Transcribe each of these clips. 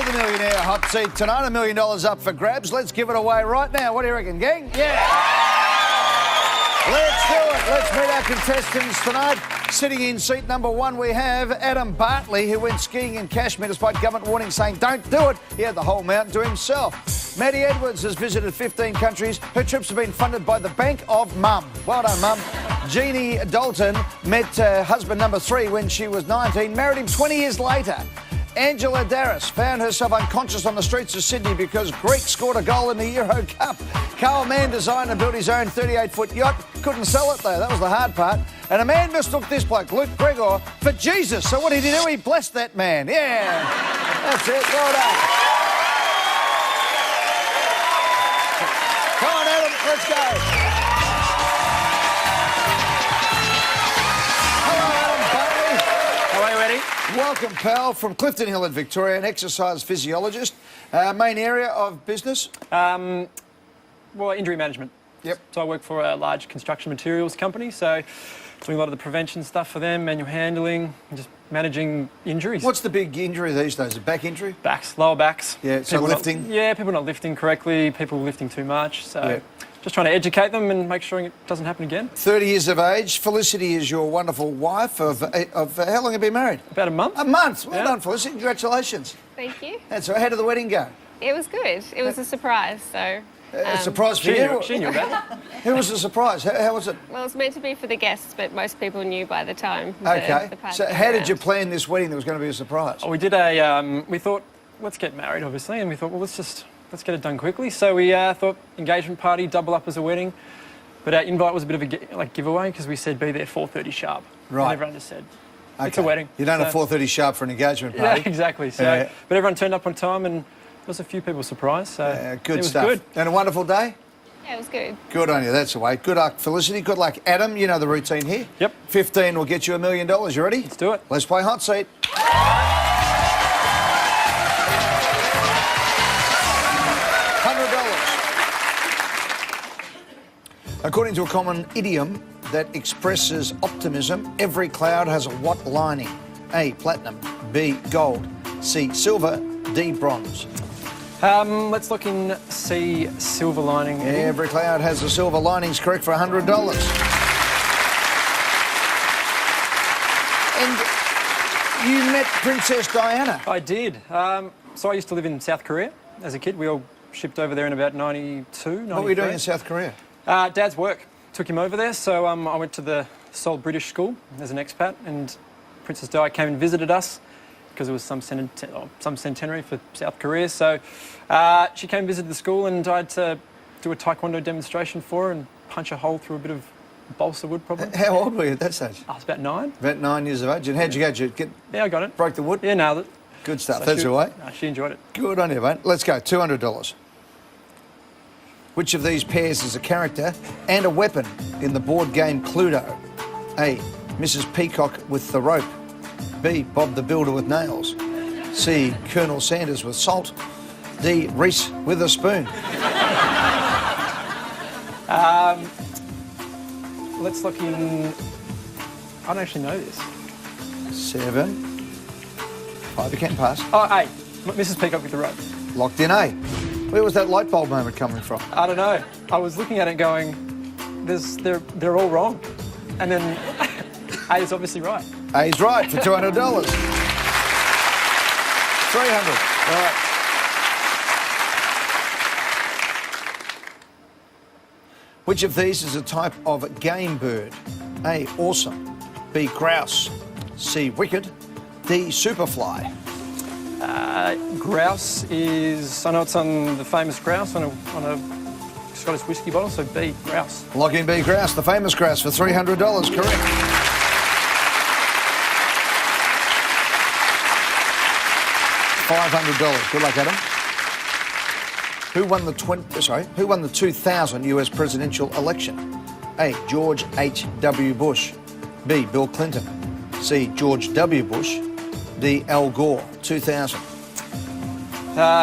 to the Millionaire Hot Seat tonight. $1 million up for grabs. Let's give it away right now. What do you reckon, gang? Yeah. Let's do it. Let's meet our contestants tonight. Sitting in seat number 1, we have Adam Bartley, who went skiing in Kashmir despite government warning saying don't do it. He had the whole mountain to himself. Maddie Edwards has visited 15 countries. Her trips have been funded by the Bank of Mum. Well done, Mum. Jeannie Dalton met husband number 3 when she was 19, married him 20 years later. Angela Darris found herself unconscious on the streets of Sydney because Greek scored a goal in the Euro Cup. Carl Mann designed and built his own 38-foot yacht. Couldn't sell it, though. That was the hard part. And a man mistook this bloke, Luke Gregor, for Jesus. So what did he do? He blessed that man. Yeah. That's it. Well done. Come on, Adam. Let's go. Welcome, pal, from Clifton Hill in Victoria, an exercise physiologist. Main area of business? Well, injury management. Yep. So I work for a large construction materials company, so doing a lot of the prevention stuff for them, manual handling, and just managing injuries. What's the big injury these days? A back injury? Backs, lower backs. Yeah, so lifting? People not lifting correctly, people lifting too much, so just trying to educate them and make sure it doesn't happen again. 30 years of age. Felicity is your wonderful wife of how long have you been married? About a month. A month. Well done, Felicity. Congratulations. Thank you. That's right. How did the wedding go? It was good. It was a surprise, so... a surprise for you? She knew about it. Who was the surprise? How was it? Well, it was meant to be for the guests, but most people knew by the time Okay. the So how did you plan this wedding that was going to be a surprise? Oh, we did we thought, let's get married, obviously, and we thought, well, let's get it done quickly. So we thought engagement party, double up as a wedding. But our invite was a bit of a giveaway because we said be there 4:30 sharp. Right. And everyone just said, it's a wedding. You don't have 4:30 sharp for an engagement party. Yeah, exactly. So, but everyone turned up on time and there was a few people surprised. So good it was stuff. Good. And a wonderful day? Yeah, it was good. Good on you. That's the way. Good luck, Felicity. Good luck, Adam. You know the routine here. Yep. 15 will get you $1 million. You ready? Let's do it. Let's play Hot Seat. According to a common idiom that expresses optimism, every cloud has a what lining? A, platinum, B, gold, C, silver, D, bronze. Let's look in C, silver lining. Every cloud has a silver lining's correct for $100. And you met Princess Diana. I did. So I used to live in South Korea as a kid. We all shipped over there in about 92, 93. What were you doing in South Korea? Dad's work took him over there, so I went to the Seoul British School as an expat, and Princess Di came and visited us because it was some centenary for South Korea. So she came and visited the school, and I had to do a taekwondo demonstration for her and punch a hole through a bit of balsa wood, probably. How old were you at that stage? I was about 9. About 9 years of age. And how'd you go? Did you Yeah, I got it. Broke the wood? Yeah, nailed it. Good stuff. So That's the way. She enjoyed it. Good on you, mate. Let's go. $200. Which of these pairs is a character and a weapon in the board game Cluedo? A, Mrs. Peacock with the rope. B, Bob the Builder with nails. C, Colonel Sanders with salt. D, Reese with a spoon. Let's look in... I don't actually know this. 7. 5, you can pass. Oh, A, Mrs. Peacock with the rope. Locked in A. Where was that light bulb moment coming from? I don't know. I was looking at it going, they're all wrong. And then A is obviously right. A's right for $200. 300. All right. Which of these is a type of game bird? A, awesome. B, grouse. C, wicked. D, superfly. Grouse is, I know it's on the famous grouse on a Scottish whiskey bottle, so B, grouse. Lock in B, grouse, the famous grouse for $300, correct. $500. Good luck, Adam. Who won the 2000 US presidential election? A, George H.W. Bush. B, Bill Clinton. C, George W. Bush. D, Al Gore. 2000.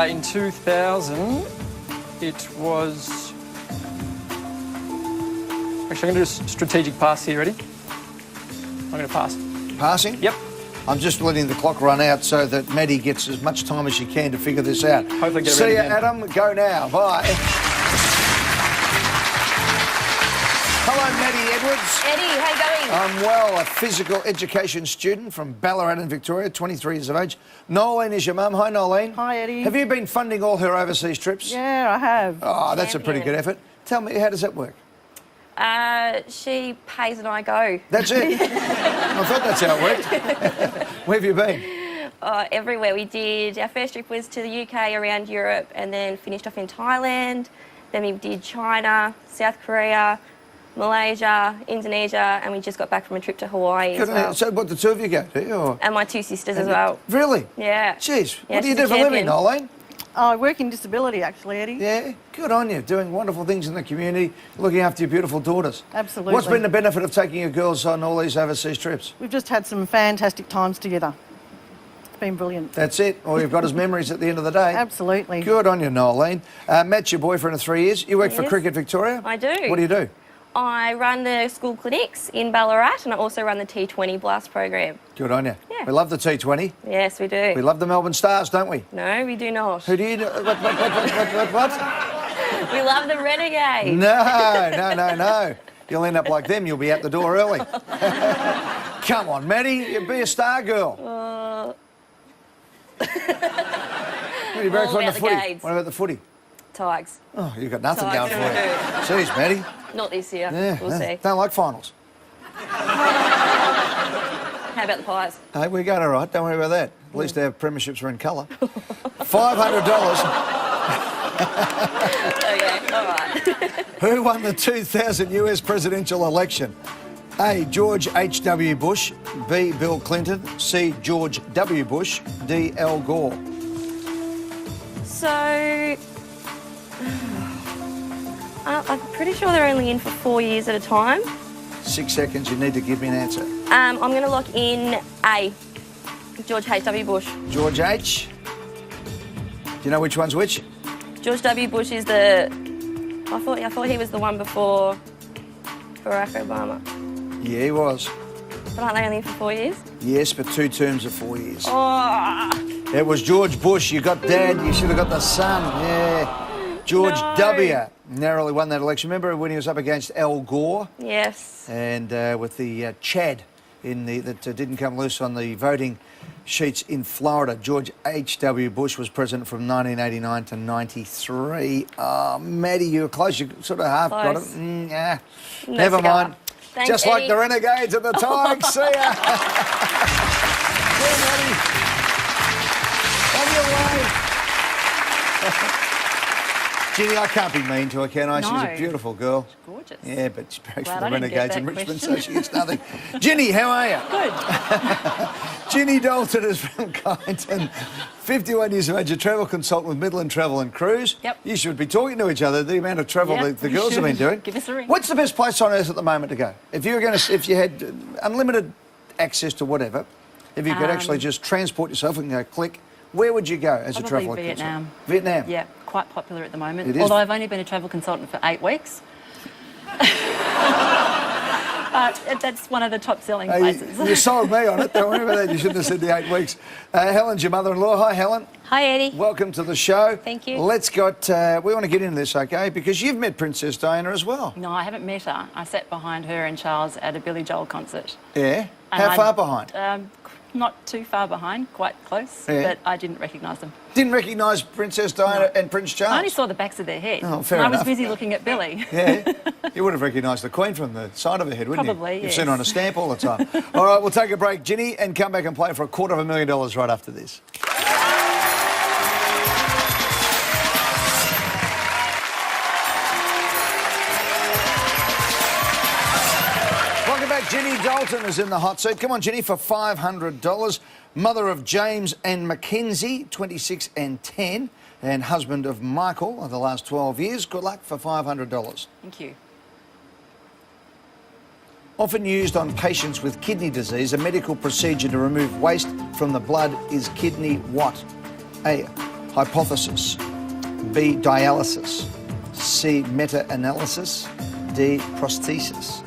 In 2000, it was... Actually, I'm going to do a strategic pass here. Ready? I'm going to pass. Passing? Yep. I'm just letting the clock run out so that Maddie gets as much time as she can to figure this out. Hopefully get it See ready you, again. Adam. Go now. Bye. Hello, Maddie Edwards. Eddie, how you going? I'm well, a physical education student from Ballarat in Victoria, 23 years of age. Nolene is your mum. Hi, Nolene. Hi, Eddie. Have you been funding all her overseas trips? Yeah, I have. Oh, that's a pretty Champion. good effort. Tell me, how does that work? She pays and I go. That's it? I thought that's how it worked. Where have you been? Everywhere we did. Our first trip was to the UK, around Europe, and then finished off in Thailand. Then we did China, South Korea, Malaysia, Indonesia, and we just got back from a trip to Hawaii as Good on you. well. So what, the two of you go to? Or? And my two sisters as well. Really? Yeah. Jeez, Yeah, what do you she's do a for a living, champion. Nolene? I work in disability, actually, Eddie. Yeah, good on you, doing wonderful things in the community, looking after your beautiful daughters. Absolutely. What's been the benefit of taking your girls on all these overseas trips? We've just had some fantastic times together. It's been brilliant. That's it. All you've got is memories at the end of the day. Absolutely. Good on you, Nolene. Matt's your boyfriend of 3 years. You work for Yes. Cricket Victoria? I do. What do you do? I run the school clinics in Ballarat, and I also run the T20 Blast program. Good on you. Yeah. We love the T20. Yes, we do. We love the Melbourne Stars, don't we? No, we do not. Who do you... What? We love the Renegades. No. You'll end up like them. You'll be out the door early. Come on, Maddie. You be a star girl. What are you back all on the about the footy? Gades. What about the footy? Tigers. Oh, you've got nothing Tigers. going for you. Jeez, Maddie. Not this year. Yeah, We'll see. Don't like finals. How about the Pies? Hey, we're going all right. Don't worry about that. At least our premierships are in colour. $500. Okay, all right. Who won the 2000 US presidential election? A. George H.W. Bush. B. Bill Clinton. C. George W. Bush. D. Al Gore. So, I'm pretty sure they're only in for 4 years at a time. 6 seconds. You need to give me an answer. I'm going to lock in A. George H.W. Bush. George H. Do you know which one's which? George W. Bush is the... I thought he was the one before Barack Obama. Yeah, he was. But aren't they only in for 4 years? Yes, but 2 terms of 4 years. Oh, It was George Bush. You got Dad, you should have got the son. Yeah. George No. W. narrowly won that election. Remember when he was up against Al Gore? yes. And with the Chad that didn't come loose on the voting sheets in Florida. George H.W. Bush was president from 1989 to 93. Maddie, you were close. You sort of half got it. Close. Yeah. No Never cigar. mind. Thanks, Just like Eddie. the Renegades at the time. See ya. Yeah, Maddie. On your way. Ginny, I can't be mean to her, can I? She's No. a beautiful girl. Gorgeous. Yeah, but she breaks Glad for the I didn't get Renegades in that Richmond, so question. she gets nothing. Ginny, how are you? Good. Ginny Dalton is from Kyneton, 51 years of age, a travel consultant with Midland Travel and Cruise. Yep. You should be talking to each other, the amount of travel Yep, the we girls have been should. doing. Give us a ring. What's the best place on earth at the moment to go? If you had unlimited access to whatever, if you could actually just transport yourself and go click, where would you go as a Probably travel Vietnam. consultant? Vietnam? Yeah, quite popular at the moment. It is. Although I've only been a travel consultant for 8 weeks. That's one of the top selling places. You sold me on it. Don't worry about that. You shouldn't have said the 8 weeks. Helen's your mother-in-law. Hi, Helen. Hi, Eddie. Welcome to the show. Thank you. We want to get into this, okay? Because you've met Princess Diana as well. No, I haven't met her. I sat behind her and Charles at a Billy Joel concert. Yeah? And How far behind? Not too far behind, quite close, Yeah. but I didn't recognise them. Didn't recognise Princess Diana and Prince Charles? I only saw the backs of their heads. Oh, fair and I enough. was busy looking at Billy. Yeah. You would have recognised the Queen from the side of her head, wouldn't Probably, you? You've yes. seen her on a stamp all the time. All right, we'll take a break, Ginny, and come back and play for $250,000 right after this. Welcome back. Ginny Dalton is in the hot seat. Come on, Ginny, for $500. Mother of James and Mackenzie, 26 and 10, and husband of Michael of the last 12 years. Good luck for $500. Thank you. Often used on patients with kidney disease, a medical procedure to remove waste from the blood is kidney what? A. Hypothesis. B. Dialysis. C. Meta-analysis. D. Prosthesis.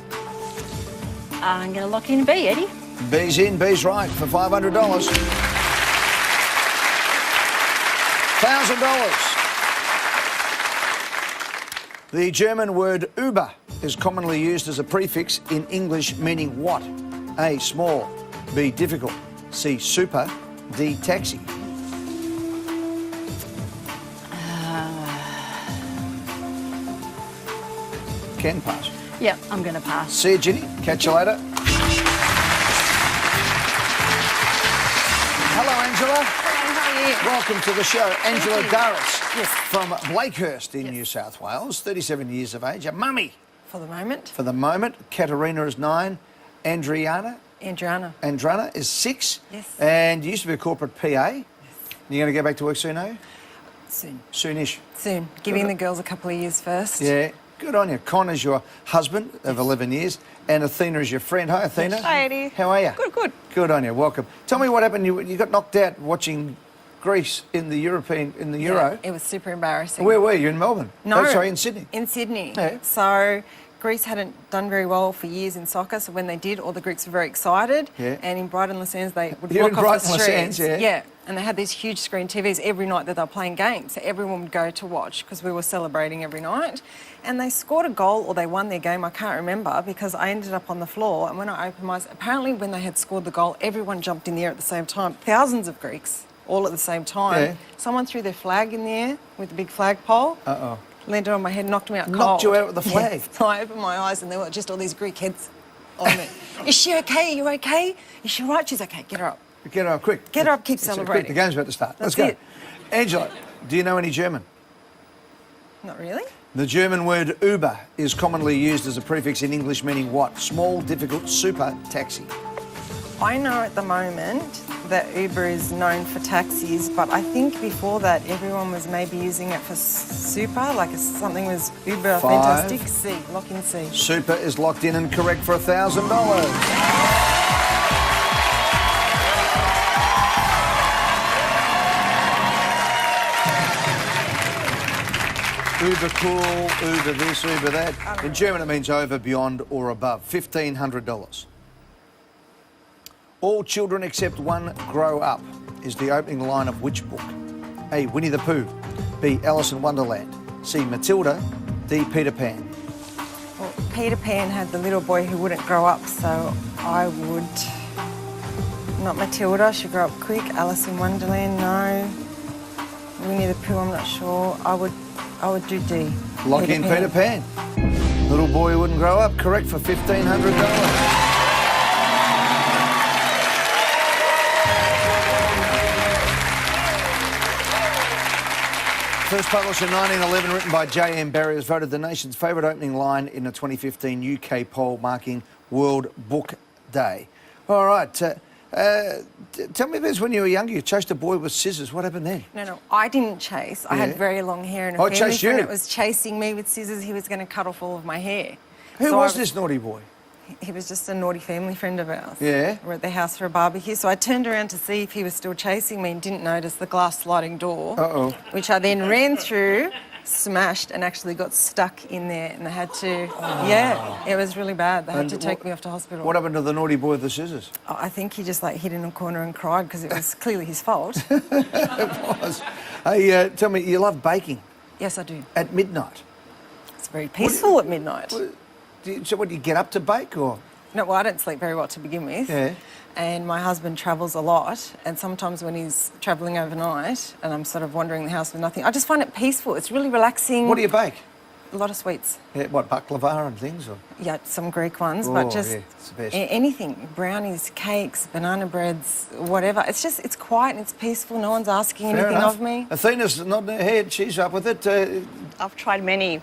I'm going to lock in B, Eddie. B's in, B's right for $500. $1,000. The German word Uber is commonly used as a prefix in English meaning what? A, small, B, difficult, C, super, D, taxi. Can pass. Yep, I'm going to pass. See you, Ginny. Catch you later. Hello, Angela. Hello, how are you? Welcome to the show. Angela you. Darris Yes. from Blakehurst in New South Wales, 37 years of age. A mummy For the moment, for the moment. Katerina is 9. Andrana is 6. Yes. And you used to be a corporate PA. Yes. You're going to go back to work soon, are you? Soon. Soonish. Soon. Giving the girls a couple of years first. Yeah. Good on you. Con is your husband of 11 years, and Athena is your friend. Hi, Athena. Hi, Eddie. How are you? Good, good. Good on you. Welcome. Tell me what happened. You got knocked out watching Greece in the Euro. Yeah, it was super embarrassing. Where were you? In Melbourne? No. Oh, sorry, in Sydney. In Sydney. Yeah. So Greece hadn't done very well for years in soccer, so when they did, all the Greeks were very excited. Yeah. And in Brighton, Les Sands, they would You're walk in off Brighton, the Les streets. Sands, yeah. And they had these huge screen TVs every night that they were playing games. So everyone would go to watch because we were celebrating every night. And they scored a goal or they won their game, I can't remember, because I ended up on the floor. And when I opened my eyes, apparently when they had scored the goal, everyone jumped in the air at the same time. Thousands of Greeks, all at the same time. Yeah. Someone threw their flag in the air with a big flagpole. Uh-oh. Landed on my head, knocked me out cold. Knocked you out with the flag? Yeah. So I opened my eyes and there were just all these Greek heads on me. Is she okay? Are you okay? Is she all right? She's okay. Get her up. Get her up quick. Get her up, keep Quick, celebrating. the game's about to start. Let's That's go. it. Angela, do you know any German? Not really. The German word Uber is commonly used as a prefix in English meaning what? Small, difficult, super, taxi. I know at the moment that Uber is known for taxis, but I think before that everyone was maybe using it for super, like if something was Uber 5. fantastic. C, lock in C. Super is locked in and correct for $1,000. Uber cool, Uber this, Uber that. In German it means over, beyond or above. $1,500. All children except one grow up is the opening line of which book? A, Winnie the Pooh. B, Alice in Wonderland. C, Matilda. D, Peter Pan. Well, Peter Pan had the little boy who wouldn't grow up, so I would... Not Matilda, she grew up quick. Alice in Wonderland, no. Winnie the Pooh, I'm not sure. I would do D. Lock in Peter Pan. Little boy who wouldn't grow up, correct for $1,500. First published in 1911, written by J.M. Barrie, was voted the nation's favourite opening line in a 2015 UK poll marking World Book Day. All right, tell me this, when you were younger, you chased a boy with scissors. What happened then? No, I didn't chase. I Yeah. had very long hair and a Oh, family chased friend you? that was chasing me with scissors. He was going to cut off all of my hair. Who So was this naughty boy? He was just a naughty family friend of ours. Yeah? We were at their house for a barbecue, so I turned around to see if he was still chasing me and didn't notice the glass sliding door, Uh-oh. which I then ran through, smashed, and actually got stuck in there, and they had to... Yeah, it was really bad. They had to take me off to hospital. What happened to the naughty boy with the scissors? Oh, I think he just hid in a corner and cried because it was clearly his fault. It was. Hey, tell me, you love baking Yes, I do. at midnight. It's very peaceful at midnight. So what, do you get up to bake or...? No, well, I don't sleep very well to begin with. Yeah. And my husband travels a lot, and sometimes when he's travelling overnight and I'm sort of wandering the house with nothing, I just find it peaceful. It's really relaxing. What do you bake? A lot of sweets. Yeah, what, baklava and things? Or? Yeah, some Greek ones, Oh, but just yeah, it's the best. anything. Brownies, cakes, banana breads, whatever. It's quiet and it's peaceful. No one's asking Fair anything enough. of me. Athena's nodding her head. She's up with it. I've tried many.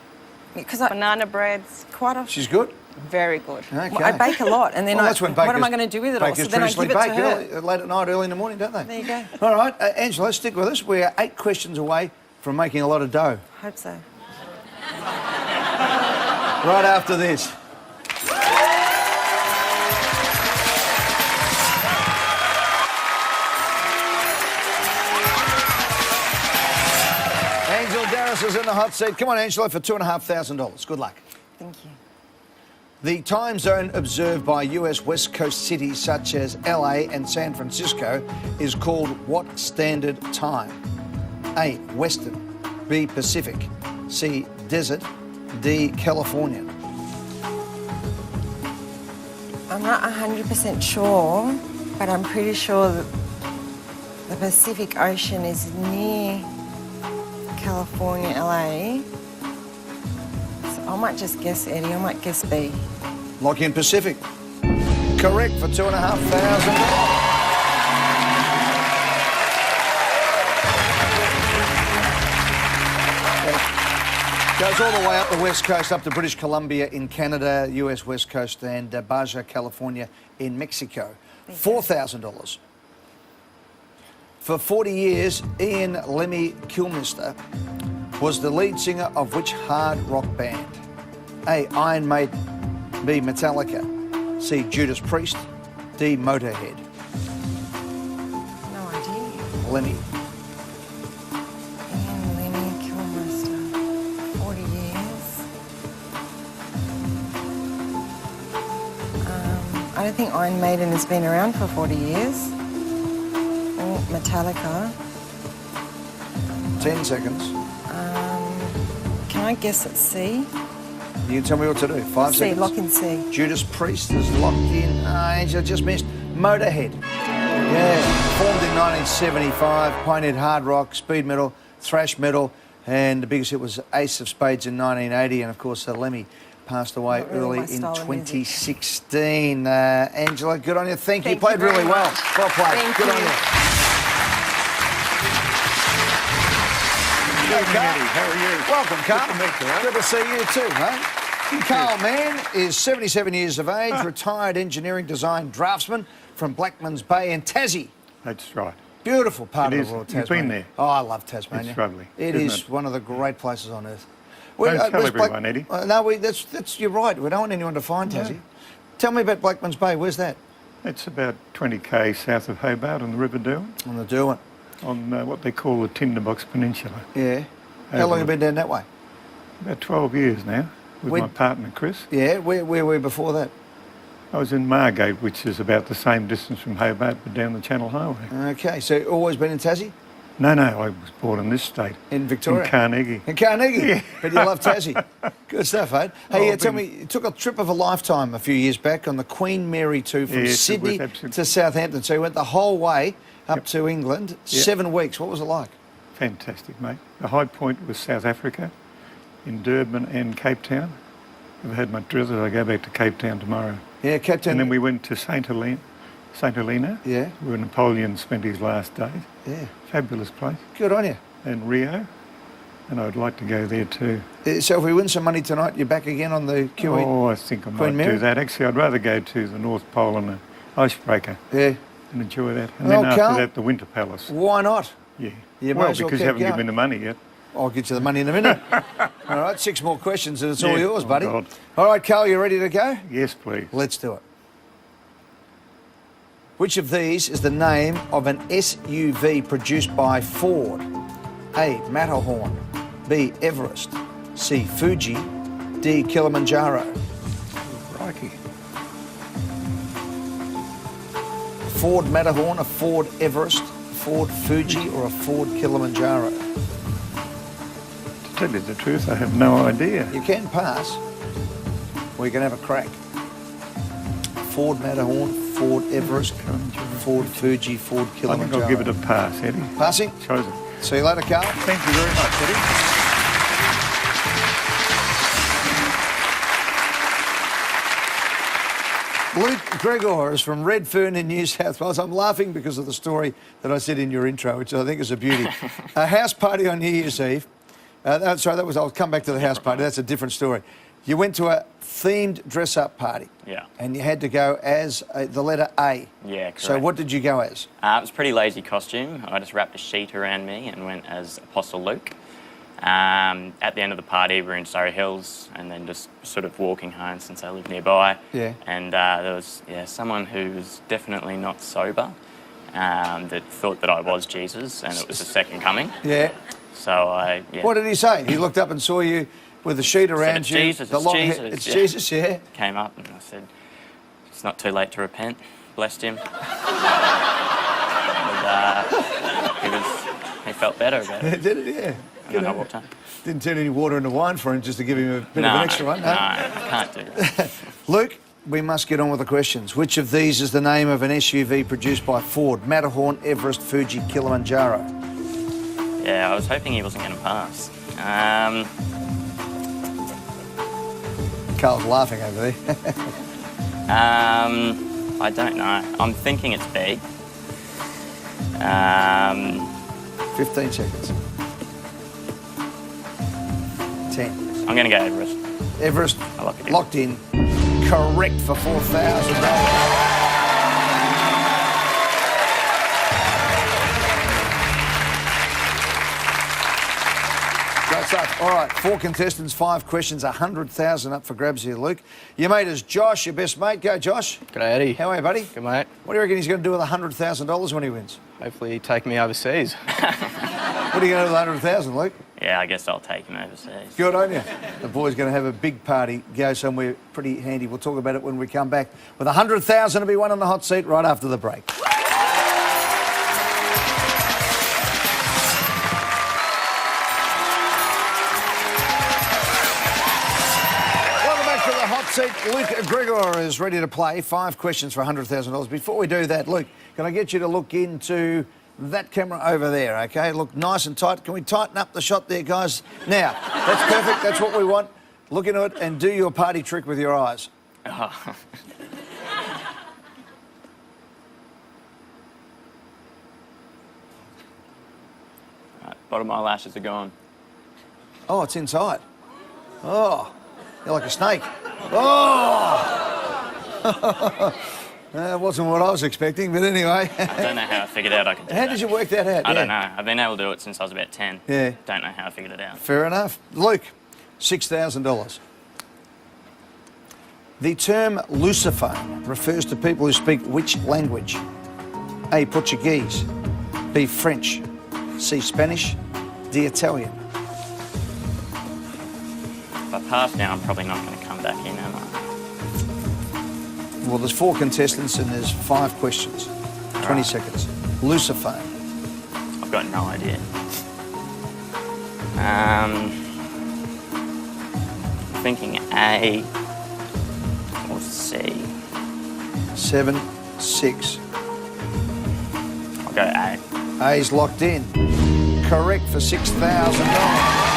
Because Banana breads, quite often... She's good. very good. Okay. Well, I bake a lot, and then Well, that's when what am bakers- I going to do with it all? bakers So then I give traditionally it to bake her. early, late at night, early in the morning, don't they? There you go. All right, Angela, stick with us. We're 8 questions away from making a lot of dough. Hope so. Right after this. Angela Darris is in the hot seat. Come on, Angela, for $2,500. Good luck. Thank you. The time zone observed by US West Coast cities such as LA and San Francisco is called what standard time? A. Western. B. Pacific. C. Desert. D. Californian. I'm not 100% sure, but I'm pretty sure that the Pacific Ocean is near California, LA. So I might just guess, Eddie. I might guess B. Lock in Pacific. Correct for $2,500. Goes all the way up the west coast, up to British Columbia in Canada, US West Coast, and Baja, California in Mexico. $4,000. For 40 years, Ian Lemmy Kilmister was the lead singer of which hard rock band? A. Iron Maiden. B. Metallica. C. Judas Priest. D. Motorhead. No idea. Lemmy. Ian Lemmy Kilmister. 40 years. I don't think Iron Maiden has been around for 40 years. Or Metallica. 10 seconds. Can I guess it's C? You can tell me what to do. 5 C, seconds. lock in C. Judas Priest is locked in. Angela just missed. Motorhead. Yeah. Formed in 1975. Pioneered hard rock, speed metal, thrash metal, and the biggest hit was Ace of Spades in 1980. And of course, Lemmy passed away Not really early my in style of music. 2016. Angela, good on you. Thank you. Thank Played you very really well. much. Well played. Thank Good you. on you. Good evening, Eddie. How are you? Welcome, Carl. Good to meet you, mate. Good to see you too, mate. Carl Mann is 77 years of age, retired engineering design draftsman from Blackmans Bay in Tassie. That's right. Beautiful part It of is. the world, You've Tasmania. been there. Oh, I love Tasmania. It's lovely, It isn't is it? one of the great places on earth. Don't tell where's everyone, Eddie. No, that's you're right. We don't want anyone to find Tassie. Tell me about Blackmans Bay. Where's that? It's about 20k south of Hobart on the River Derwent, On the Derwent. on what they call the Tinderbox Peninsula. Yeah. How long have you been down that way? About 12 years now, with When- my partner Chris. Yeah. Where were you before that? I was in Margate, which is about the same distance from Hobart, but down the Channel Highway. Okay. So always been in Tassie? No, I was born in this state. In Victoria? In Carnegie. In Carnegie? Yeah. But you love Tassie. Good stuff, mate. Hey, Oh, tell me, you took a trip of a lifetime a few years back on the Queen Mary 2 from Yes, it was Sydney absolutely- to Southampton. So you went the whole way up to England, Yep. 7 weeks. What was it like? Fantastic, mate. The high point was South Africa, in Durban and Cape Town. I've had my drizzle. I go back to Cape Town tomorrow. Yeah, Captain. And then we went to St. Helena, Yeah, where Napoleon spent his last days. yeah. Fabulous place. Good on you. And Rio, and I'd like to go there too. So if we win some money tonight, you're back again on the QE? Oh, I think I Queen might Mary? do that. Actually, I'd rather go to the North Pole on an icebreaker Yeah. and enjoy that. And Well, then after Carl, that, the Winter Palace. Why not? Yeah. You might well, as well because keep you haven't going. given me the money yet. I'll get you the money in a minute. All right, 6 more questions and it's all Yeah. yours, Oh, buddy. God. All right, Carl, you ready to go? Yes, please. Let's do it. Which of these is the name of an SUV produced by Ford? A. Matterhorn. B. Everest. C. Fuji. D. Kilimanjaro. Crikey. Ford Matterhorn, a Ford Everest, Ford Fuji, or a Ford Kilimanjaro? To tell you the truth, I have no idea. You can pass, or you can have a crack. Ford Matterhorn, Ford Everest, Ford Fuji, Ford I think Kilimanjaro. I'll give it a pass, Eddie. Passing. Chosen. See you later, Carl. Thank you very much, Eddie. Luke Gregor is from Redfern in New South Wales. I'm laughing because of the story that I said in your intro, which I think is a beauty. A house party on New Year's Eve. I'll come back to the house party. That's a different story. You went to a themed dress-up party. Yeah. And you had to go as the letter A. Yeah, correct. So what did you go as? It was a pretty lazy costume. I just wrapped a sheet around me and went as Apostle Luke. At the end of the party, we were in Surrey Hills and then just sort of walking home since I live nearby. Yeah. And there was someone who was definitely not sober that thought that I was Jesus and it was the second coming. Yeah. So What did he say? He looked up and saw you with the sheet around it's you. Jesus, the it's long Jesus, It's yeah. Jesus, yeah. Came up and I said, it's not too late to repent. Blessed him. And, he felt better about it. Did it? Yeah. And then I walked home. Didn't turn any water into wine for him just to give him a bit No, of an extra one. no, can't do that. Luke, we must get on with the questions. Which of these is the name of an SUV produced by Ford? Matterhorn, Everest, Fuji, Kilimanjaro. Yeah, I was hoping he wasn't going to pass. Carl's laughing over there. I don't know. I'm thinking it's B. 15 seconds. 10. I'm going to go Everest. Everest, I like it. locked in. Correct for $4,000. Great stuff. All right, 4 contestants, 5 questions, 100,000 up for grabs here, Luke. Your mate is Josh, your best mate. Go, Josh. G'day, Eddie. How are you, buddy? Good, mate. What do you reckon he's going to do with $100,000 when he wins? Hopefully take me overseas. What are you going to do with 100,000, Luke? Yeah, I guess I'll take him overseas. Good on you. The boy's going to have a big party, go somewhere pretty handy. We'll talk about it when we come back with 100,000 to be won on the hot seat right after the break. Welcome back to the hot seat. Luke Gregor is ready to play. 5 questions for $100,000. Before we do that, Luke, can I get you to look into that camera over there, OK? Look nice and tight. Can we tighten up the shot there, guys? Now, that's perfect. That's what we want. Look into it and do your party trick with your eyes. Oh. Right, bottom eyelashes are gone. Oh, it's inside. Oh, you're like a snake. Oh! That wasn't what I was expecting, but anyway. I don't know how I figured out I could do How that. did you work that out? I don't know. I've been able to do it since I was about 10. Yeah. Don't know how I figured it out. Fair enough. Luke, $6,000. The term Lusophone refers to people who speak which language? A, Portuguese, B, French, C, Spanish, D, Italian. If I pass now, I'm probably not going to come back in, am I? Well, there's 4 contestants and there's 5 questions. 20 seconds. Lusophone. I've got no idea. Thinking A or C. 7, 6. I'll go A. A's locked in. Correct for $6,000.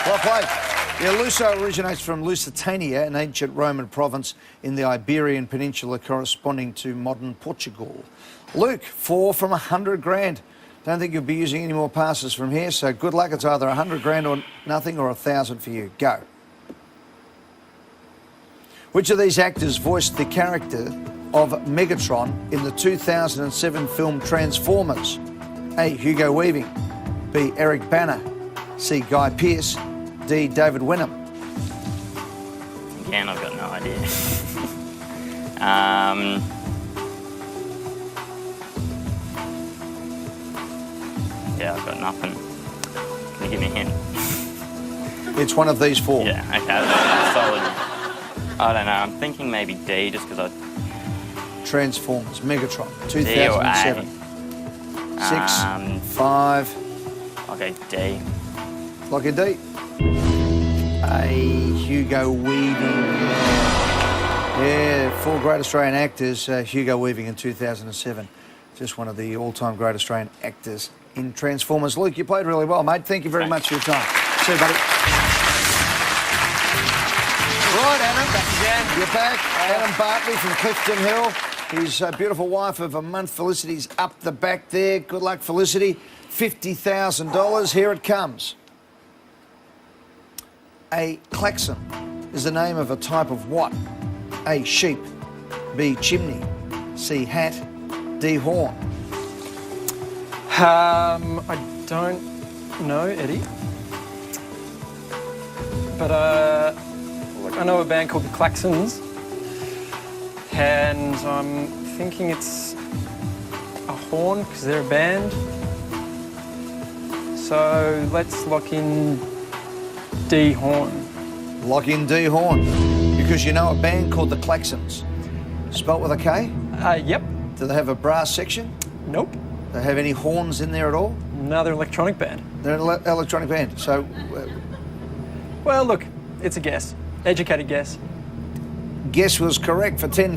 Well played. Yeah, Luso originates from Lusitania, an ancient Roman province in the Iberian Peninsula corresponding to modern Portugal. Luke, 4 from 100 grand. Don't think you'll be using any more passes from here, so good luck. It's either 100 grand or nothing or 1,000 for you. Go. Which of these actors voiced the character of Megatron in the 2007 film Transformers? A, Hugo Weaving, B, Eric Bana, C, Guy Pearce, D, David Wenham. Again, I've got no idea. Yeah, I've got nothing. Can you give me a hint? It's one of these 4. Yeah, okay, that's solid. I don't know, I'm thinking maybe D just because I... Transformers, Megatron, D or A. 2007. 6, 5. I'll go D. Like a D. A, Hugo Weaving. Yeah, 4 great Australian actors. Hugo Weaving in 2007. Just one of the all-time great Australian actors in Transformers. Luke, you played really well, mate. Thank you very much for your time. See you, buddy. Right, Adam. Back again. You're back. Adam Bartley from Clifton Hill. His beautiful wife of a month, Felicity's up the back there. Good luck, Felicity. $50,000. Here it comes. A klaxon is the name of a type of what? A, sheep, B, chimney, C, hat, D, horn. I don't know, Eddie. But look, I know a band called the Klaxons, and I'm thinking it's a Horn, because they're a band. So let's lock in D Horn. Lock in D Horn. Because you know a band called the Klaxons. Spelt with a K? Yep. Do they have a brass section? Nope. Do they have any horns in there at all? No, they're an electronic band. They're an electronic band. So, Well, look, it's a guess. Educated guess. guess was correct for $10,000.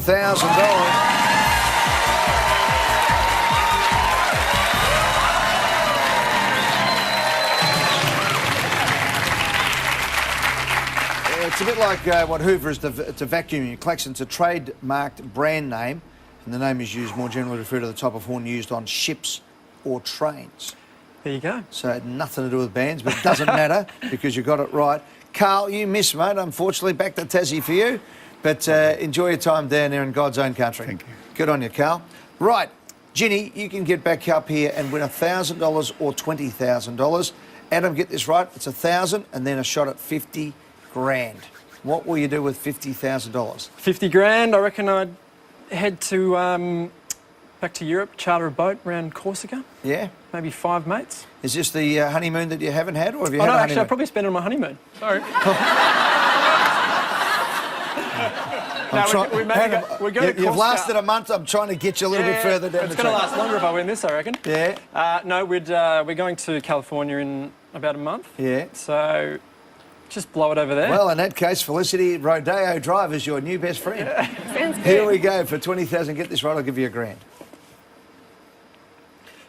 It's a bit like what Hoover is to vacuum. Klaxon's a trademarked brand name, and the name is used more generally to refer to the type of horn used on ships or trains. There you go. So it had nothing to do with bands, but it doesn't matter because you got it right. Carl, you missed, mate, unfortunately. Back to Tassie for you. But enjoy your time down there in God's own country. Thank you. Good on you, Carl. Right, Ginny, you can get back up here and win $1,000 or $20,000. Adam, get this right. It's 1,000 and then a shot at 50 grand. What will you do with $50,000? 50 grand, I reckon I'd head to back to Europe, charter a boat around Corsica. Yeah? Maybe 5 mates. Is this the honeymoon that you haven't had, or have you Oh had no, a actually, I'll honeymoon? probably spend it on my honeymoon. Sorry. You've lasted a month. I'm trying to get you a little bit further down the It's going to track. last longer if I win this, I reckon. Yeah. No, we're going to California in about a month. Yeah. So just blow it over there. Well, in that case, Felicity, Rodeo Drive is your new best friend. Sounds good. Here we go. For 20,000, get this right, I'll give you $1,000.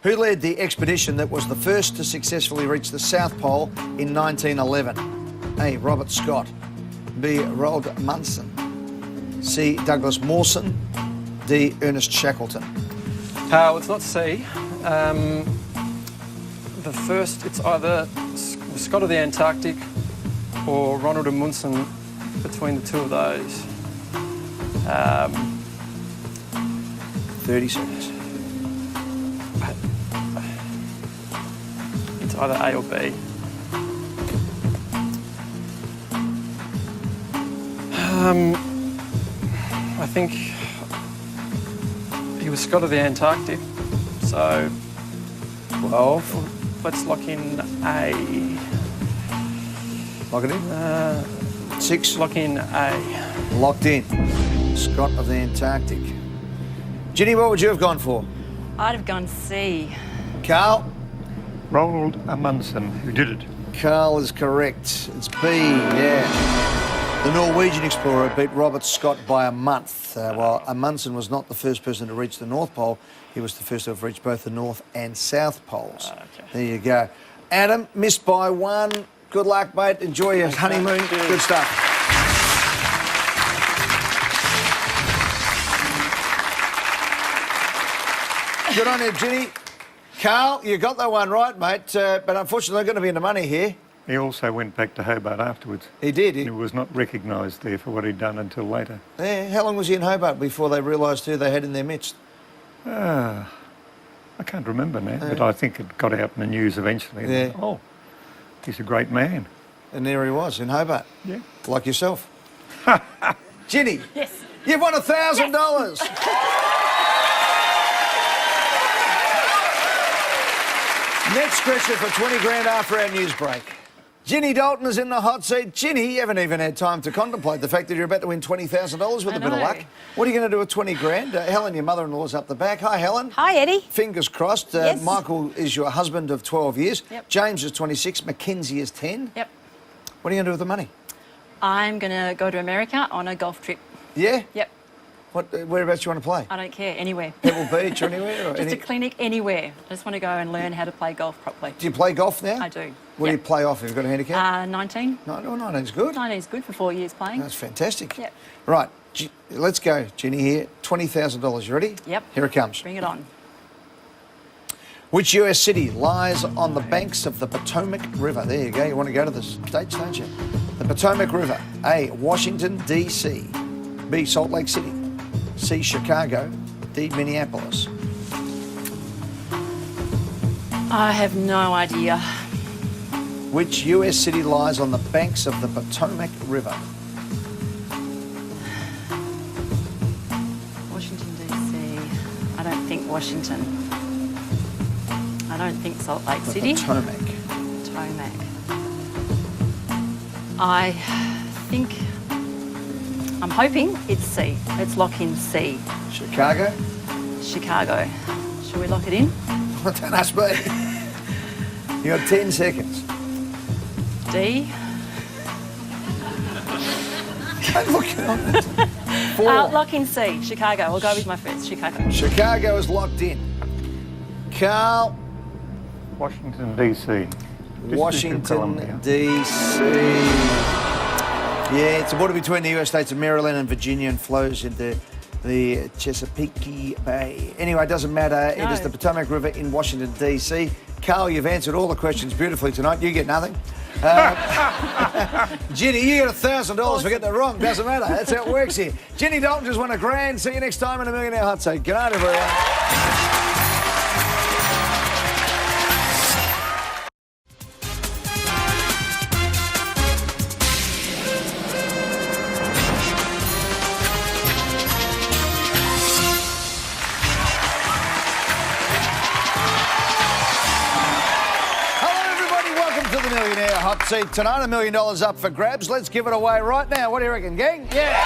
Who led the expedition that was the first to successfully reach the South Pole in 1911? A. Robert Scott. B. Roald Munson. C. Douglas Mawson. D. Ernest Shackleton. It's not C. The first, it's either Scott of the Antarctic or Ronald and Munson. Between the two of those. 30 seconds. It's either A or B. I think he was Scott of the Antarctic, so 12. let's lock in A. Lock it in. 6. Lock in A. Locked in. Scott of the Antarctic. Ginny, what would you have gone for? I'd have gone C. Carl? Roald Amundsen, who did it. Carl is correct. It's B, yeah. The Norwegian explorer beat Robert Scott by a month. While Amundsen was not the first person to reach the North Pole, he was the first to have reached both the North and South Poles. Okay. There you go. Adam, missed by 1. Good luck, mate. Enjoy your honeymoon. Good stuff. Good on you, Ginny. Carl, you got that one right, mate, but unfortunately they're going to be in the money here. He also went back to Hobart afterwards. He did. He was not recognised there for what he'd done until later. Yeah, how long was he in Hobart before they realised who they had in their midst? I can't remember now, but I think it got out in the news eventually. Yeah. Oh, he's a great man. And there he was, in Hobart. Yeah. Like yourself. Ginny. Yes. You've won $1,000. Next question for 20 grand after our news break. Ginny Dalton is in the hot seat. Ginny, you haven't even had time to contemplate the fact that you're about to win $20,000 with a bit of luck. What are you going to do with 20 grand? Helen, your mother-in-law's up the back. Hi, Helen. Hi, Eddie. Fingers crossed. Yes. Michael is your husband of 12 years. Yep. James is 26. Mackenzie is 10. Yep. What are you going to do with the money? I'm going to go to America on a golf trip. Yeah? Yep. Whereabouts you want to play? I don't care, anywhere. Pebble Beach or anywhere? Or Just a clinic, anywhere. I just want to go and learn how to play golf properly. Do you play golf now? I do. What do you play off? Have you got a handicap? 19. No, 19's good. 19's good for 4 years playing. That's fantastic. Yep. Right, let's go, Ginny here. $20,000. You ready? Yep. Here it comes. Bring it on. Which US city lies on the banks of the Potomac River? There you go. You want to go to the States, don't you? The Potomac River. A, Washington, D.C. B, Salt Lake City. C, Chicago. D, Minneapolis. I have no idea. Which US city lies on the banks of the Potomac River? Washington, D.C. I don't think Washington. I don't think Salt Lake City. Potomac. Potomac. I think, I'm hoping it's C. Let's lock in C. Chicago. Chicago. Shall we lock it in? Don't ask me. You got 10 seconds. D. Don't look at it. 4. Lock in C. Chicago. I'll go with my first. Chicago. Chicago is locked in. Carl. Washington, D.C. Washington, D.C. Yeah, it's a border between the US states of Maryland and Virginia and flows into the Chesapeake Bay. Anyway, it doesn't matter. No. It is the Potomac River in Washington, D.C. Carl, you've answered all the questions beautifully tonight. You get nothing. Ginny, you get $1,000 for getting it wrong. Doesn't matter. That's how it works here. Ginny Dalton just won a grand. See you next time in a Millionaire Hotseat. Good night, everyone. Millionaire Hotseat tonight. $1 million up for grabs. Let's give it away right now. What do you reckon, gang? Yeah.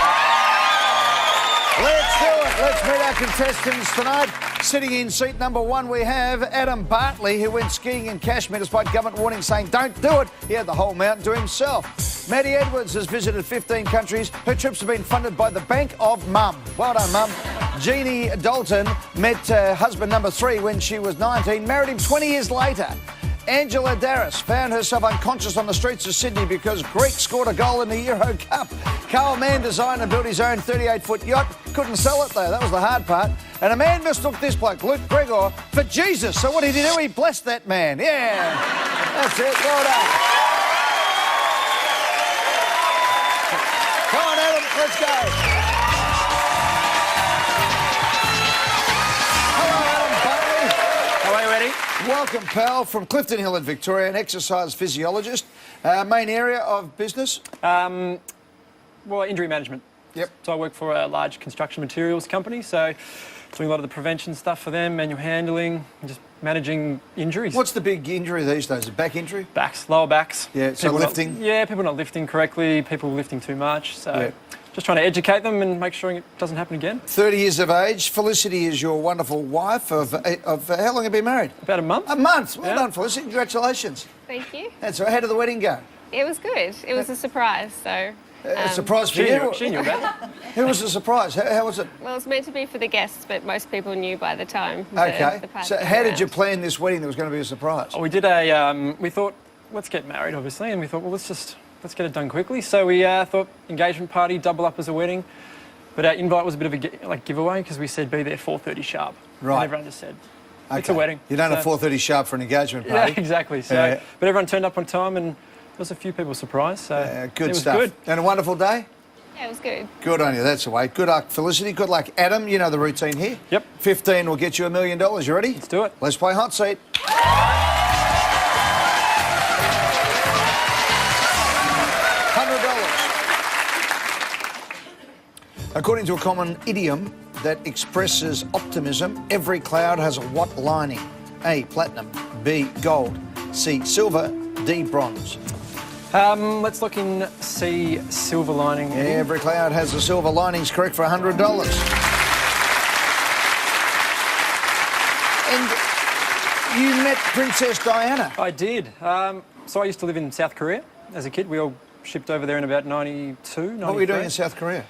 Let's do it. Let's meet our contestants tonight. Sitting in seat number 1, we have Adam Bartley, who went skiing in Kashmir despite government warning saying don't do it. He had the whole mountain to himself. Maddie Edwards has visited 15 countries. Her trips have been funded by the Bank of Mum. Well done, Mum. Jeannie Dalton met husband number 3 when she was 19, married him 20 years later. Angela Darris found herself unconscious on the streets of Sydney because Greek scored a goal in the Euro Cup. Carl Mann designed and built his own 38-foot yacht. Couldn't sell it, though. That was the hard part. And a man mistook this bloke, Luke Gregor, for Jesus. So what did he do? He blessed that man. Yeah. That's it. Well done. Come on, Adam. Let's go. Welcome, pal, from Clifton Hill in Victoria, an exercise physiologist. Main area of business? Well, injury management. Yep. So I work for a large construction materials company, so doing a lot of the prevention stuff for them, manual handling, and just managing injuries. What's the big injury these days? A back injury? Backs, lower backs. Yeah, so people lifting? People not lifting correctly, people lifting too much, so... Yeah. Just trying to educate them and make sure it doesn't happen again. 30 years of age. Felicity is your wonderful wife of how long have you been married? About a month. A month. Well done, Felicity. Congratulations. Thank you. That's right. How did the wedding go? It was good. It was a surprise, so... A surprise for you? She knew about it. Who was the surprise? How was it? Well, it was meant to be for the guests, but most people knew by the time Okay. the party So came how did around. you plan this wedding that was going to be a surprise? We did a... we thought, let's get married, obviously, and we thought, well, let's get it done quickly. So we thought engagement party, double up as a wedding. But our invite was a bit of a giveaway because we said be there 4:30 sharp. Right. And everyone just said, Okay. it's a wedding. You don't have 4:30 sharp for an engagement party. Yeah, exactly. So, Yeah. But everyone turned up on time and there was a few people surprised. So Good it was stuff. good. And a wonderful day? Yeah, it was good. Good on you. That's the way. Good luck, Felicity. Good luck, Adam. You know the routine here. Yep. 15 will get you $1 million. You ready? Let's do it. Let's play Hot Seat. According to a common idiom that expresses optimism, every cloud has a what lining? A, platinum, B, gold, C, silver, D, bronze. Let's look in C, silver lining. Yeah, every cloud has a silver lining's correct for $100. And you met Princess Diana. I did. So I used to live in South Korea as a kid. We all shipped over there in about 92, 93. What were you doing in South Korea?